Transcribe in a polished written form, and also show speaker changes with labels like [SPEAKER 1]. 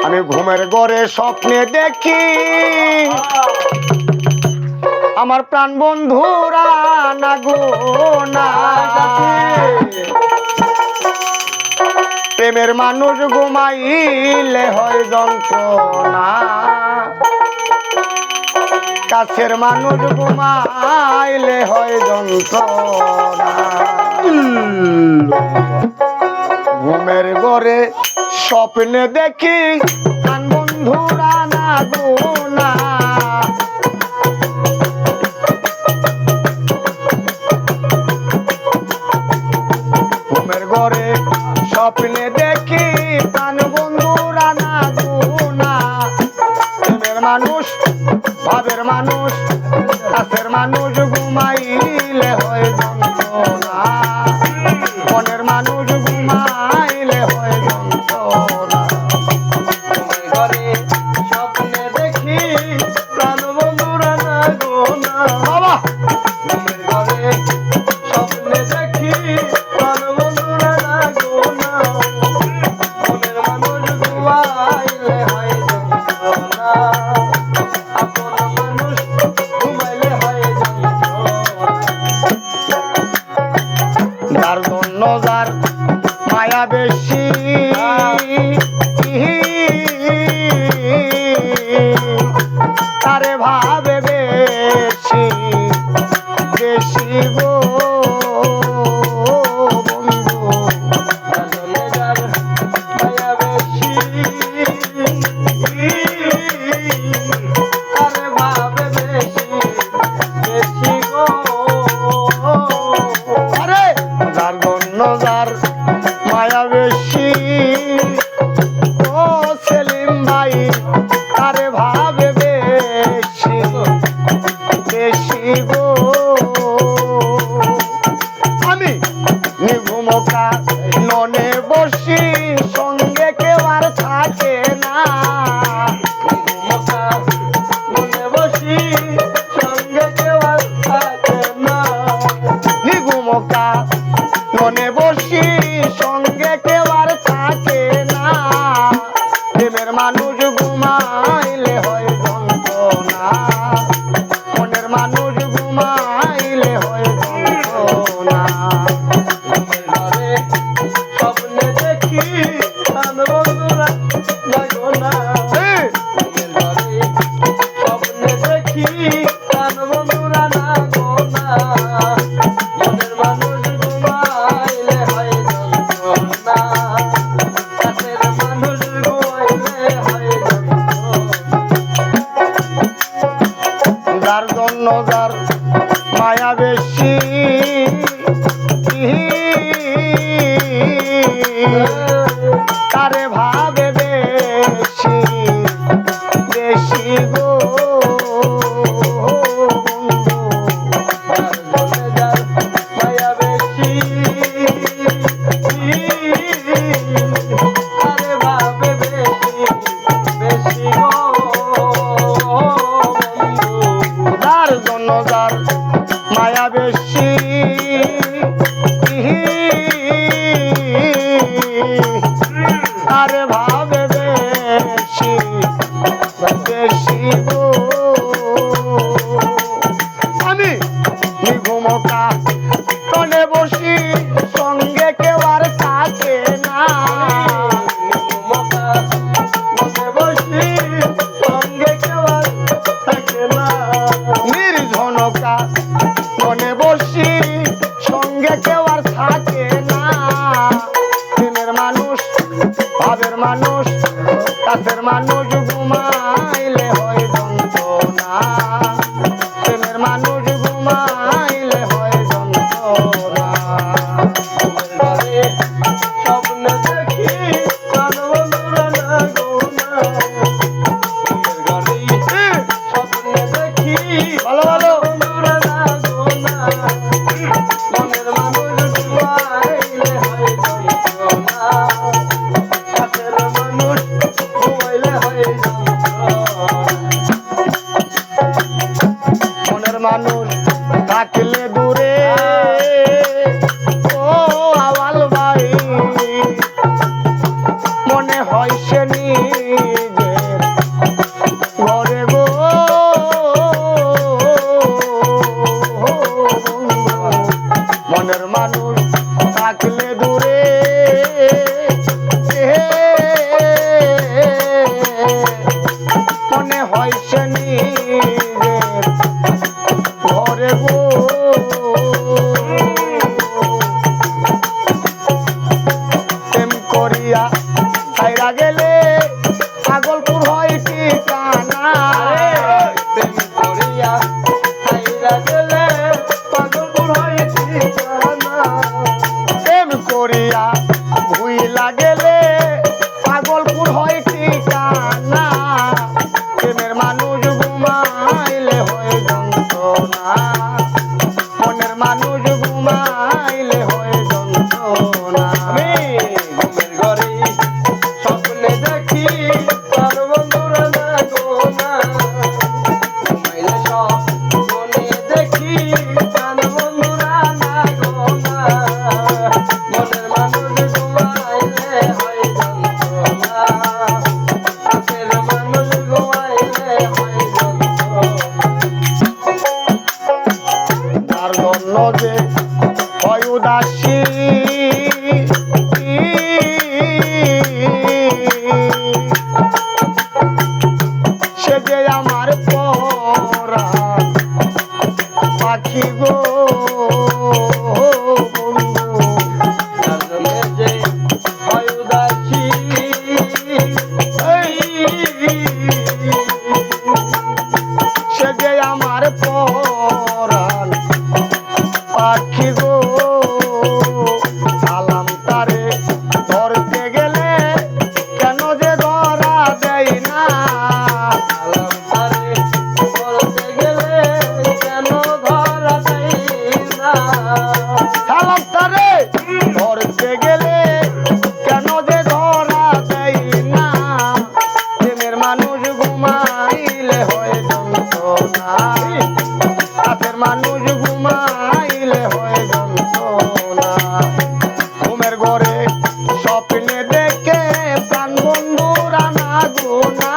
[SPEAKER 1] আমি ঘুমের ঘরে স্বপ্নে দেখি আমার প্রাণ বন্ধুরা না গো না, প্রেমের মানুষ ঘুমাইলে হয় যন্ত্রণা, কাছের মানুষ ঘুমাইলে হয় যন্ত্রণা। ঘুমের ঘরে স্বপ্নে দেখি প্রাণ বন্ধুরা না গো না, ঘুমের ঘরে স্বপ্নে দেখি প্রাণ বন্ধুরা না গো না, প্রেমের মানুষ ভাবের মানুষ কাছের মানুষ ঘুমাইলে হয় যন্ত্রণা, মনের মানুষ ঘুমাইলে হয় যন্ত্রণা। ঘুমের ঘরে স্বপ্নে দেখি প্রাণ বন্ধুরা না গো না, বাবা ঘুমের ঘরে স্বপ্নে দেখি প্রাণ বন্ধুরা না গো না, মনের মানুষ ঘুমাইলে হয় যন্ত্রণা, আপন মানুষ ঘুমাইলে হয় যন্ত্রণা। যার জন্য যার মায়া বেশি তারে ভাবে বেশি বেশি গো বন্ধু, যার জন্য যার মায়া বেশি তারে ভাবে বেশি বেশি গো, আরে যার জন্য যার মায়া বেশি ও সেলিম ভাই তারে ভাবে বেশি বেশি গো। আমি নিঘুমকা ননে বসি সঙ্গে কেউ আর থাকে না, নিঘুমকা ননে বসি সঙ্গে কেউ আর থাকে না, নিঘুমকা ননে বসি সঙ্গে কেউ আর থাকে না, প্রেমের মানুষ ঘুমাইলে হয় যন্ত্রণা, মনের মানুষ ঘুমাইলে হয় যন্ত্রণা। ঘুমের ঘরে স্বপ্নে দেখি প্রাণ বন্ধুরা না গো না, ঘুমের ঘরে স্বপ্নে দেখি প্রাণ বন্ধুরা না গো না, মনের মানুষ ঘুমাইলে হয় যন্ত্রণা, কাছের মানুষ ঘুমাইলে হয় যন্ত্রণা। যার জন্য যার মায়া বেশি তারে ভাবে বেশি বেশি গো বন্ধু, যার জন্য যার মায়া বেশি তারে ভাবে বেশি বেশি গো বন্ধু, যার জন্য যার মায়া বেশি তারে ভাবে বেশি বেশি গো। আমি নিঘুমকা টনে বসি সঙ্গে কেউ আর থাকে না, নিঘুমকা টনে বসি সঙ্গে কেউ আর থাকে না, নির্জনকা টনে বসি সঙ্গে কেউ আর থাকে না, প্রেমের মানুষ ভাবের মানুষ কাছের মানুষ ঘুমাইলে হয় যন্ত্রণা, প্রেমের মানুষ ঘুমাইলে হয় যন্ত্রণা। ঘুমের ঘরে স্বপ্নে দেখি প্রাণ বন্ধুরা না গো না, ঘুমের ঘরে স্বপ্নে দেখি ভালো ভালো বন্ধুরা না গো না, মনের মানুষ ঘুমাইলে হয় যন্ত্রণা, কাছের মানুষ ঘুমাইলে হয়
[SPEAKER 2] পাগলপুর হয় ঠিকানা।
[SPEAKER 1] প্রেম করিয়া হাইরা গেলে পাগলপুর হয় ঠিকানা।
[SPEAKER 2] প্রেম করিয়া ভুইলা গেলে পাগলপুর হয় ঠিকানা। প্রেমের মানুষ ঘুমাইলে হয় যন্ত্রণা, মনের মানুষ ঘুমাইলে হয় যন্ত্রণা।
[SPEAKER 1] আমি ঘুমের ঘরে স্বপ্নে দেখি তার বন্ধুরা না গো না। ঘুমাইলে স্বপ্নে দেখি তার বন্ধুরা না গো না। মনের মানুষ ঘুমাইলে হয় যন্ত্রণা, কাছের মানুষ ঘুমাইলে হয় যন্ত্রণা।
[SPEAKER 2] তার জন্য যে হয় উদাসী, সে যে আমার পরাণ পাখি গো বন্ধু।
[SPEAKER 1] তার জন্য যে হয় উদাসী,
[SPEAKER 2] সে যে আমার পরাণ পাখি গো। সালাম তারে ধরতে গেলে কেন যে ধরা দেয় না।
[SPEAKER 1] আলাম তারে বলতে গেলে কেন ধরা দেয় না।
[SPEAKER 2] সালাম তারে ধরতে গেলে কেন যে ধরা দেয় না। প্রেমের মানুষ ঘুমাইলে হয় যন্ত্রণা, কাছের মানুষ ঘুমাইলে হয় যন্ত্রণা। ঘুমের ঘরে স্বপ্নে দেখে প্রাণ বন্ধুরা না গুনা।